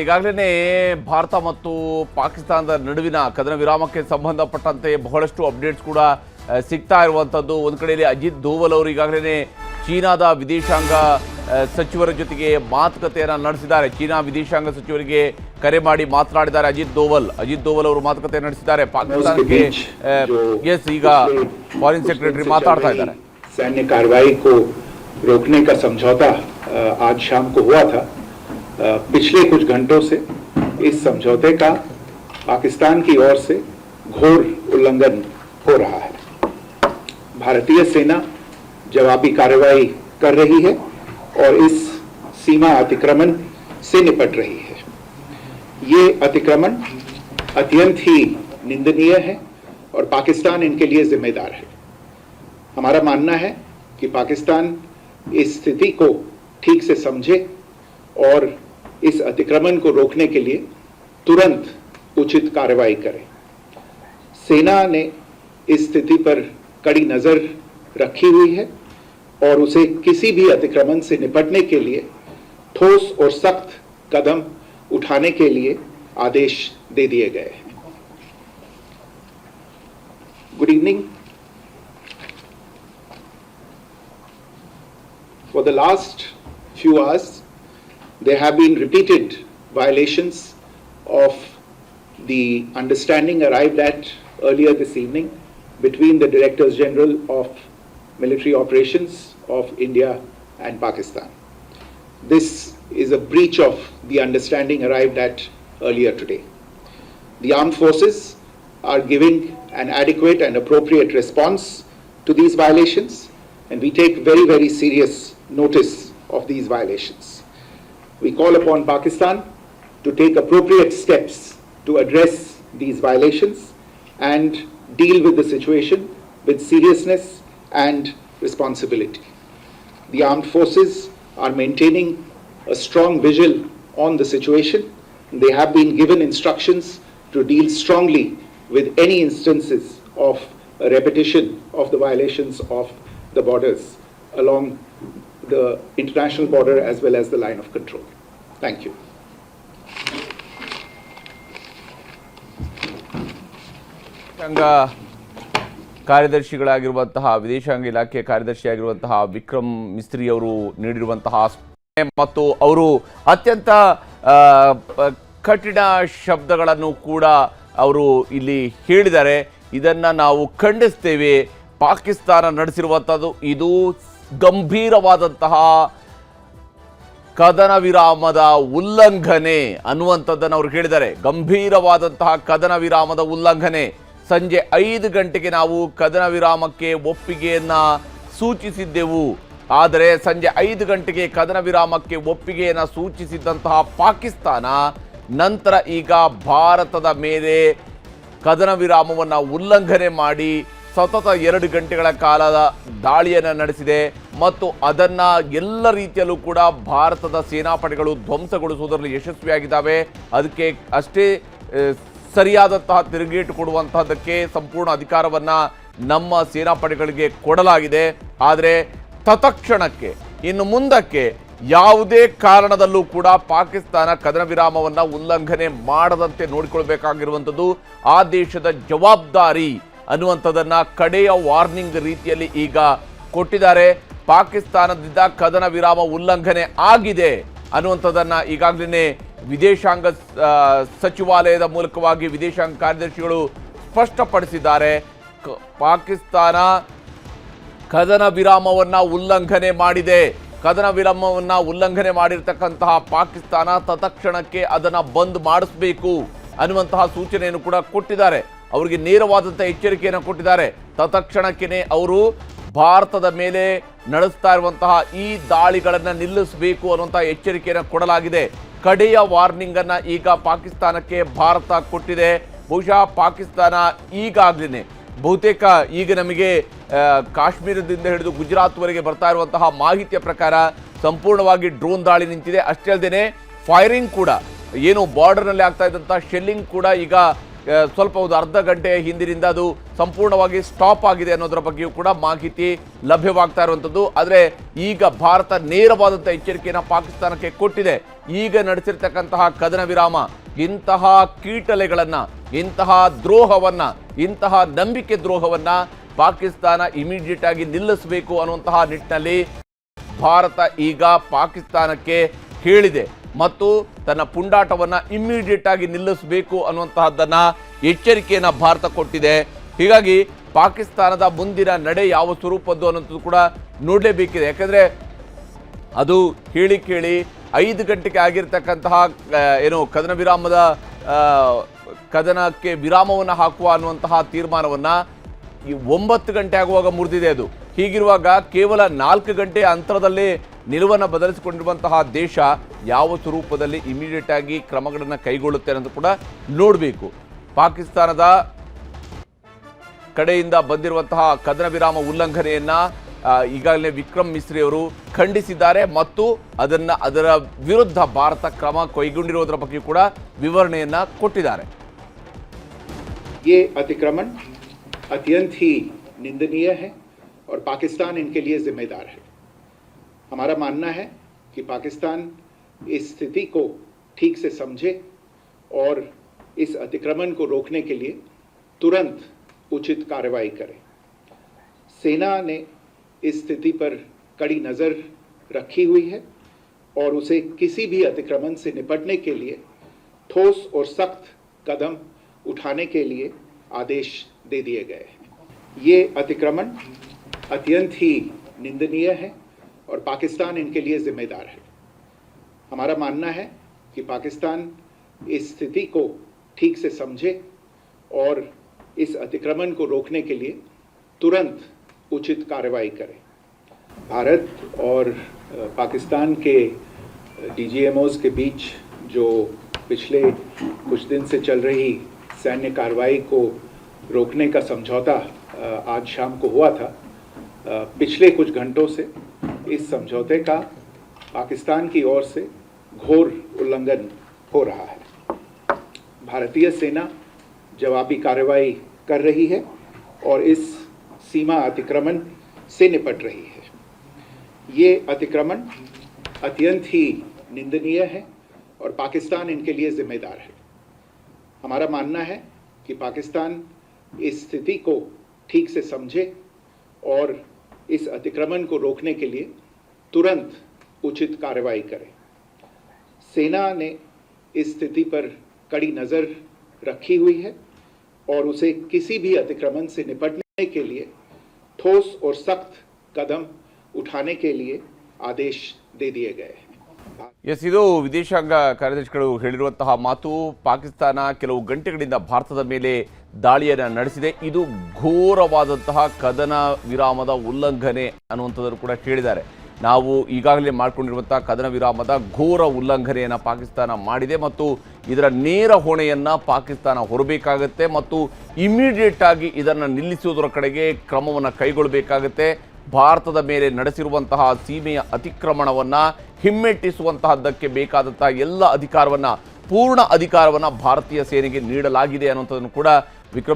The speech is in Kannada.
ಈಗಾಗಲೇ ಭಾರತ ಮತ್ತು ಪಾಕಿಸ್ತಾನದ ನಡುವಿನ ಕದನ ವಿರಾಮಕ್ಕೆ ಸಂಬಂಧಪಟ್ಟಂತೆ ಬಹಳಷ್ಟು ಅಪ್ಡೇಟ್ಸ್ ಕೂಡ ಸಿಗ್ತಾ ಇರುವಂಥದ್ದು. ಒಂದು ಕಡೆಯಲ್ಲಿ ಅಜಿತ್ ದೋವಲ್ ಅವರು ಈಗಾಗಲೇ ಚೀನಾದ ವಿದೇಶಾಂಗ ಸಚಿವರ ಜೊತೆಗೆ ಮಾತುಕತೆಯನ್ನು ನಡೆಸಿದ್ದಾರೆ. ಚೀನಾ ವಿದೇಶಾಂಗ ಸಚಿವರಿಗೆ ಕರೆ ಮಾಡಿ ಮಾತನಾಡಿದ್ದಾರೆ ಅಜಿತ್ ದೋವಲ್ ಅವರು ಮಾತುಕತೆ ನಡೆಸಿದ್ದಾರೆ. ಪಾಕಿಸ್ತಾನಕ್ಕೆ ಈಗ ಫಾರಿನ್ ಸೆಕ್ರೆಟರಿ ಮಾತಾಡ್ತಾ ಇದ್ದಾರೆ. सैन्य कार्रवाई को रोकने का समझौता आज शाम को हुआ था. पिछले कुछ घंटों से इस समझौते का पाकिस्तान की ओर से घोर उल्लंघन हो रहा है. भारतीय सेना जवाबी कार्रवाई कर रही है और इस सीमा अतिक्रमण से निपट रही है. ये अतिक्रमण अत्यंत ही निंदनीय है और पाकिस्तान इनके लिए जिम्मेदार है. हमारा मानना है कि पाकिस्तान इस स्थिति को ठीक से समझे और इस अतिक्रमण को रोकने के लिए तुरंत उचित कार्रवाई करे. सेना ने इस स्थिति पर कड़ी नजर रखी हुई है और उसे किसी भी अतिक्रमण से निपटने के लिए ठोस और सख्त कदम उठाने के लिए आदेश दे दिए गए हैं. Good evening. For the last few hours, there have been repeated violations of the understanding arrived at earlier this evening between the Directors General of Military Operations of India and Pakistan. This is a breach of the understanding arrived at earlier today. The armed forces are giving an adequate and appropriate response to these violations, and we take very, very serious notice of these violations. We call upon Pakistan to take appropriate steps to address these violations and deal with the situation with seriousness and responsibility. The armed forces are maintaining a strong vigil on the situation. They have been given instructions to deal strongly with any instances of a repetition of the violations of the borders along the international border as well as the line of control. Thank you. ಕಾರ್ಯದರ್ಶಿಗಳಾಗಿರುವಂತಹ ವಿದೇಶಾಂಗ ಇಲಾಖೆ ಕಾರ್ಯದರ್ಶಿಯಾಗಿರುವಂತಹ ವಿಕ್ರಮ್ ಮಿಸ್ತ್ರಿ ಅವರು ನೀಡಿರುವಂತಹ ಮತ್ತು ಅವರು ಅತ್ಯಂತ ಕಠಿಣ ಶಬ್ದಗಳನ್ನು ಕೂಡ ಅವರು ಇಲ್ಲಿ ಹೇಳಿದ್ದಾರೆ. ಇದನ್ನು ನಾವು ಖಂಡಿಸ್ತೇವೆ. ಪಾಕಿಸ್ತಾನ ನಡೆಸಿರುವಂಥದ್ದು ಇದು ಗಂಭೀರವಾದಂತಹ ಕದನ ವಿರಾಮದ ಉಲ್ಲಂಘನೆ ಅನ್ನುವಂಥದ್ದನ್ನು ಅವರು ಹೇಳಿದ್ದಾರೆ. ಗಂಭೀರವಾದಂತಹ ಕದನ ವಿರಾಮದ ಉಲ್ಲಂಘನೆ. ಸಂಜೆ 5 ಗಂಟೆಗೆ ನಾವು ಕದನ ವಿರಾಮಕ್ಕೆ ಒಪ್ಪಿಗೆಯನ್ನು ಸೂಚಿಸಿದ್ದೆವು. ಆದರೆ ಸಂಜೆ 5 ಗಂಟೆಗೆ ಕದನ ವಿರಾಮಕ್ಕೆ ಒಪ್ಪಿಗೆಯನ್ನು ಸೂಚಿಸಿದ್ದಂತಹ ಪಾಕಿಸ್ತಾನ ನಂತರ ಈಗ ಭಾರತದ ಮೇಲೆ ಕದನ ವಿರಾಮವನ್ನು ಉಲ್ಲಂಘನೆ ಮಾಡಿ ಸತತ 2 ಗಂಟೆಗಳ ಕಾಲದ ದಾಳಿಯನ್ನು ನಡೆಸಿದೆ ಮತ್ತು ಅದನ್ನು ಎಲ್ಲ ರೀತಿಯಲ್ಲೂ ಕೂಡ ಭಾರತದ ಸೇನಾಪಡೆಗಳು ಧ್ವಂಸಗೊಳಿಸುವುದರಲ್ಲಿ ಯಶಸ್ವಿಯಾಗಿದ್ದಾವೆ. ಅದಕ್ಕೆ ಅಷ್ಟೇ ಸರಿಯಾದಂತಹ ತಿರುಗೇಟು ಕೊಡುವಂತಹದ್ದಕ್ಕೆ ಸಂಪೂರ್ಣ ಅಧಿಕಾರವನ್ನು ನಮ್ಮ ಸೇನಾಪಡೆಗಳಿಗೆ ಕೊಡಲಾಗಿದೆ. ಆದರೆ ತತ್ಕ್ಷಣಕ್ಕೆ ಇನ್ನು ಮುಂದಕ್ಕೆ ಯಾವುದೇ ಕಾರಣದಲ್ಲೂ ಕೂಡ ಪಾಕಿಸ್ತಾನ ಕದನ ವಿರಾಮವನ್ನು ಉಲ್ಲಂಘನೆ ಮಾಡದಂತೆ ನೋಡಿಕೊಳ್ಬೇಕಾಗಿರುವಂಥದ್ದು ಆ ದೇಶದ ಜವಾಬ್ದಾರಿ ಅನ್ನುವಂಥದ್ದನ್ನು ಕಡೆಯ ವಾರ್ನಿಂಗ್ ರೀತಿಯಲ್ಲಿ ಈಗ ಕೊಟ್ಟಿದ್ದಾರೆ. ಪಾಕಿಸ್ತಾನದಿಂದ ಕದನ ವಿರಾಮ ಉಲ್ಲಂಘನೆ ಆಗಿದೆ ಅನ್ನುವಂಥದ್ದನ್ನು ಈಗಾಗಲೇ ವಿದೇಶಾಂಗ ಸಚಿವಾಲಯದ ಮೂಲಕವಾಗಿ ವಿದೇಶಾಂಗ ಕಾರ್ಯದರ್ಶಿಗಳು ಸ್ಪಷ್ಟಪಡಿಸಿದ್ದಾರೆ. ಪಾಕಿಸ್ತಾನ ಕದನ ವಿರಾಮವನ್ನು ಉಲ್ಲಂಘನೆ ಮಾಡಿದೆ. ಕದನ ವಿರಾಮವನ್ನು ಉಲ್ಲಂಘನೆ ಮಾಡಿರ್ತಕ್ಕಂತಹ ಪಾಕಿಸ್ತಾನ ತತ್ಕ್ಷಣಕ್ಕೆ ಅದನ್ನು ಬಂದ್ ಮಾಡಿಸಬೇಕು ಅನ್ನುವಂತಹ ಸೂಚನೆಯನ್ನು ಕೂಡ ಕೊಟ್ಟಿದ್ದಾರೆ. ಅವರಿಗೆ ನೇರವಾದಂಥ ಎಚ್ಚರಿಕೆಯನ್ನು ಕೊಟ್ಟಿದ್ದಾರೆ. ತತ್ಕ್ಷಣಕ್ಕೆ ಅವರು ಭಾರತದ ಮೇಲೆ ನಡೆಸ್ತಾ ಇರುವಂತಹ ಈ ದಾಳಿಗಳನ್ನು ನಿಲ್ಲಿಸಬೇಕು ಅನ್ನುವಂತಹ ಎಚ್ಚರಿಕೆಯನ್ನು ಕೊಡಲಾಗಿದೆ. ಕಡೆಯ ವಾರ್ನಿಂಗ್ ಅನ್ನು ಈಗ ಪಾಕಿಸ್ತಾನಕ್ಕೆ ಭಾರತ ಕೊಟ್ಟಿದೆ. ಬಹುಶಃ ಪಾಕಿಸ್ತಾನ ಈಗಾಗಲೇ ಬಹುತೇಕ ಈಗ ನಮಗೆ ಕಾಶ್ಮೀರದಿಂದ ಹಿಡಿದು ಗುಜರಾತ್ವರೆಗೆ ಬರ್ತಾ ಇರುವಂತಹ ಮಾಹಿತಿಯ ಪ್ರಕಾರ ಸಂಪೂರ್ಣವಾಗಿ ಡ್ರೋನ್ ದಾಳಿ ನಿಂತಿದೆ. ಅಷ್ಟೇ ಅಲ್ಲದೆ ಫೈರಿಂಗ್ ಕೂಡ ಏನು ಬಾರ್ಡರ್ನಲ್ಲಿ ಆಗ್ತಾ ಇದ್ದಂಥ ಶೆಲ್ಲಿಂಗ್ ಕೂಡ ಈಗ ಸ್ವಲ್ಪ ಒಂದು ಅರ್ಧ ಗಂಟೆ ಹಿಂದಿನಿಂದ ಅದು ಸಂಪೂರ್ಣವಾಗಿ ಸ್ಟಾಪ್ ಆಗಿದೆ ಅನ್ನೋದರ ಬಗ್ಗೆಯೂ ಕೂಡ ಮಾಹಿತಿ ಲಭ್ಯವಾಗ್ತಾ ಇರುವಂಥದ್ದು. ಆದರೆ ಈಗ ಭಾರತ ನೇರವಾದಂಥ ಎಚ್ಚರಿಕೆಯನ್ನು ಪಾಕಿಸ್ತಾನಕ್ಕೆ ಕೊಟ್ಟಿದೆ. ಈಗ ನಡೆಸಿರ್ತಕ್ಕಂತಹ ಕದನ ವಿರಾಮ ಇಂತಹ ಕೀಟಲೆಗಳನ್ನು, ಇಂತಹ ದ್ರೋಹವನ್ನು, ಇಂತಹ ನಂಬಿಕೆ ದ್ರೋಹವನ್ನು ಪಾಕಿಸ್ತಾನ ಇಮಿಡಿಯೇಟ್ ಆಗಿ ನಿಲ್ಲಿಸಬೇಕು ಅನ್ನುವಂತಹ ನಿಟ್ಟಿನಲ್ಲಿ ಭಾರತ ಈಗ ಪಾಕಿಸ್ತಾನಕ್ಕೆ ಹೇಳಿದೆ ಮತ್ತು ತನ್ನ ಪುಂಡಾಟವನ್ನು ಇಮ್ಮಿಡಿಯೇಟ್ ಆಗಿ ನಿಲ್ಲಿಸಬೇಕು ಅನ್ನುವಂತಹದ್ದನ್ನು ಎಚ್ಚರಿಕೆಯನ್ನು ಭಾರತ ಕೊಟ್ಟಿದೆ. ಹೀಗಾಗಿ ಪಾಕಿಸ್ತಾನದ ಮುಂದಿನ ನಡೆ ಯಾವ ಸ್ವರೂಪದ್ದು ಅನ್ನೋದು ಕೂಡ ನೋಡಲೇಬೇಕಿದೆ. ಯಾಕಂದರೆ ಅದು ಹೇಳಿ ಕೇಳಿ 5 ಗಂಟೆಗೆ ಆಗಿರ್ತಕ್ಕಂತಹ ಏನು ಕದನ ವಿರಾಮದ ಕದನಕ್ಕೆ ವಿರಾಮವನ್ನು ಹಾಕುವ ಅನ್ನುವಂತಹ ತೀರ್ಮಾನವನ್ನು ಈ 9 ಗಂಟೆ ಆಗುವಾಗ ಮುರಿದಿದೆ. ಅದು ಹೀಗಿರುವಾಗ ಕೇವಲ 4 ಗಂಟೆಯ ಅಂತರದಲ್ಲಿ ನಿಲುವನ್ನು ಬದಲಿಸಿಕೊಂಡಿರುವಂತಹ ದೇಶ ಯಾವ ಸ್ವರೂಪದಲ್ಲಿ ಇಮಿಡಿಯೇಟ್ ಆಗಿ ಕ್ರಮಗಳನ್ನು ಕೈಗೊಳ್ಳುತ್ತೆ ಅನ್ನೋದು ಕೂಡ ನೋಡಬೇಕು. ಪಾಕಿಸ್ತಾನದ ಕಡೆಯಿಂದ ಬಂದಿರುವಂತಹ ಕದನ ವಿರಾಮ ಉಲ್ಲಂಘನೆಯನ್ನು ಈಗಾಗಲೇ ವಿಕ್ರಮ್ ಮಿಸ್ರಿ ಅವರು ಖಂಡಿಸಿದ್ದಾರೆ ಮತ್ತು ಅದರ ವಿರುದ್ಧ ಭಾರತ ಕ್ರಮ ಕೈಗೊಂಡಿರುವುದರ ಬಗ್ಗೆ ಕೂಡ ವಿವರಣೆಯನ್ನು ಕೊಟ್ಟಿದ್ದಾರೆ. ये अतिक्रमण अत्यंत ही निंदनीय है और पाकिस्तान इनके लिए जिम्मेदार है. हमारा मानना है कि पाकिस्तान इस स्थिति को ठीक से समझे और इस अतिक्रमण को रोकने के लिए तुरंत उचित कार्रवाई करे. सेना ने इस स्थिति पर कड़ी नज़र रखी हुई है और उसे किसी भी अतिक्रमण से निपटने के लिए ठोस और सख्त कदम उठाने के लिए आदेश दे दिए गए हैं. ये अतिक्रमण अत्यंत ही निंदनीय है और पाकिस्तान इनके लिए जिम्मेदार है. हमारा मानना है कि पाकिस्तान इस स्थिति को ठीक से समझे और इस अतिक्रमण को रोकने के लिए तुरंत उचित कार्रवाई करे. भारत और पाकिस्तान के DGMOs के बीच जो पिछले कुछ दिन से चल रही सैन्य कार्रवाई को रोकने का समझौता आज शाम को हुआ था. पिछले कुछ घंटों से इस समझौते का पाकिस्तान की ओर से घोर उल्लंघन हो रहा है. भारतीय सेना जवाबी कार्रवाई कर रही है और इस सीमा अतिक्रमण से निपट रही है. ये अतिक्रमण अत्यंत ही निंदनीय है और पाकिस्तान इनके लिए जिम्मेदार है. हमारा मानना है कि पाकिस्तान इस स्थिति को ठीक से समझे और इस अतिक्रमण को रोकने के लिए तुरंत उचित कार्रवाई करे. सेना ने इस स्थिति पर कड़ी नज़र रखी हुई है और उसे किसी भी अतिक्रमण से निपटने के लिए ठोस और सख्त कदम उठाने के लिए आदेश दे दिए गए हैं. ಎಸ್, ಇದು ವಿದೇಶಾಂಗ ಕಾರ್ಯದರ್ಶಿಗಳು ಹೇಳಿರುವಂತಹ ಮಾತು. ಪಾಕಿಸ್ತಾನ ಕೆಲವು ಗಂಟೆಗಳಿಂದ ಭಾರತದ ಮೇಲೆ ದಾಳಿಯನ್ನು ನಡೆಸಿದೆ. ಇದು ಘೋರವಾದಂತಹ ಕದನ ವಿರಾಮದ ಉಲ್ಲಂಘನೆ ಅನ್ನುವಂಥದ್ದನ್ನು ಕೂಡ ಹೇಳಿದ್ದಾರೆ. ನಾವು ಈಗಾಗಲೇ ಮಾಡಿಕೊಂಡಿರುವಂತಹ ಕದನ ವಿರಾಮದ ಘೋರ ಉಲ್ಲಂಘನೆಯನ್ನು ಪಾಕಿಸ್ತಾನ ಮಾಡಿದೆ ಮತ್ತು ಇದರ ನೇರ ಹೊಣೆಯನ್ನು ಪಾಕಿಸ್ತಾನ ಹೊರಬೇಕಾಗತ್ತೆ ಮತ್ತು ಇಮಿಡಿಯೇಟ್ ಆಗಿ ಇದನ್ನು ನಿಲ್ಲಿಸುವುದರ ಕಡೆಗೆ ಕ್ರಮವನ್ನು ಕೈಗೊಳ್ಳಬೇಕಾಗತ್ತೆ. ಭಾರತದ ಮೇಲೆ ನಡೆಸಿರುವಂತಹ ಸೀಮೆಯ ಅತಿಕ್ರಮಣವನ್ನು ಹಿಮ್ಮೆಟ್ಟಿಸುವಂತಹದ್ದಕ್ಕೆ ಬೇಕಾದಂತಹ ಎಲ್ಲ ಅಧಿಕಾರವನ್ನು, ಪೂರ್ಣ ಅಧಿಕಾರವನ್ನು ಭಾರತೀಯ ಸೇನೆಗೆ ನೀಡಲಾಗಿದೆ ಅನ್ನುವಂಥದ್ದನ್ನು ಕೂಡ ವಿಕ್ರಮ್